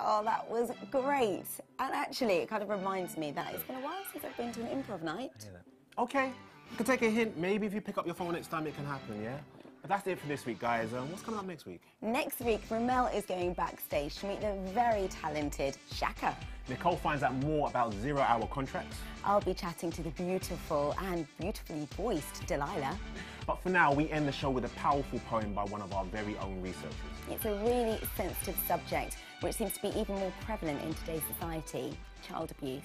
Oh, that was great. And actually, it kind of reminds me that it's been a while since I've been to an improv night. Okay, you can take a hint. Maybe if you pick up your phone next time, it can happen, yeah? But that's it for this week, guys. What's coming up next week? Next week, Ramel is going backstage to meet the very talented Shaka. Nicole finds out more about zero-hour contracts. I'll be chatting to the beautiful and beautifully voiced Delilah. But for now, we end the show with a powerful poem by one of our very own researchers. It's a really sensitive subject, which seems to be even more prevalent in today's society: child abuse.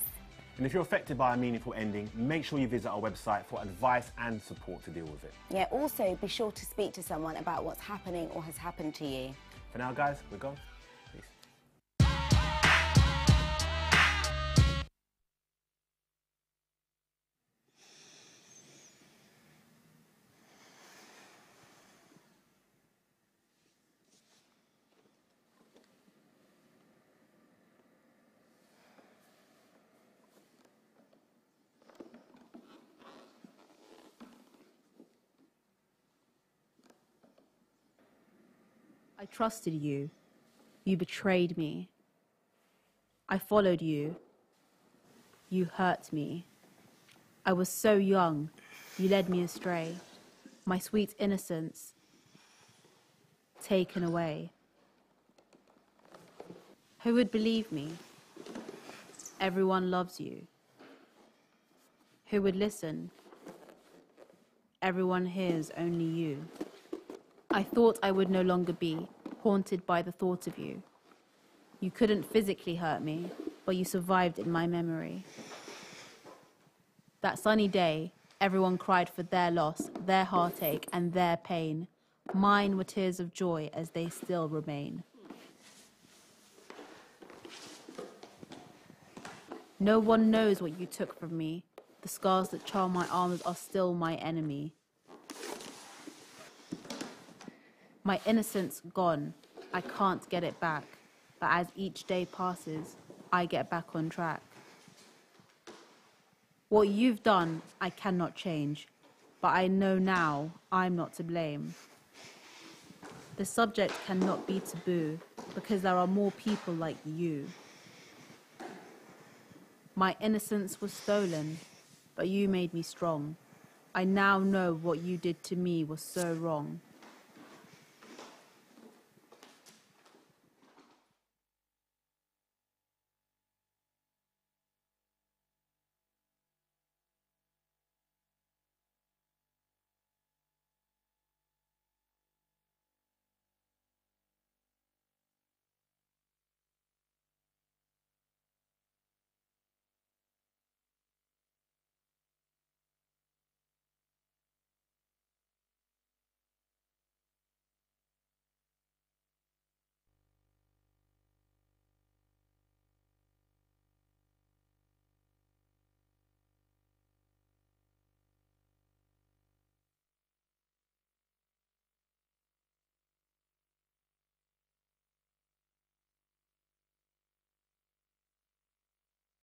And if you're affected by a meaningful ending, make sure you visit our website for advice and support to deal with it. Yeah, also be sure to speak to someone about what's happening or has happened to you. For now, guys, we're gone. Peace. I trusted you. You betrayed me. I followed you. You hurt me. I was so young. You led me astray. My sweet innocence taken away. Who would believe me? Everyone loves you. Who would listen? Everyone hears only you. I thought I would no longer be haunted by the thought of you. You couldn't physically hurt me, but you survived in my memory. That sunny day, everyone cried for their loss, their heartache, and their pain. Mine were tears of joy as they still remain. No one knows what you took from me. The scars that charm my arms are still my enemy. My innocence gone, I can't get it back, but as each day passes, I get back on track. What you've done, I cannot change, but I know now I'm not to blame. The subject cannot be taboo, because there are more people like you. My innocence was stolen, but you made me strong. I now know what you did to me was so wrong.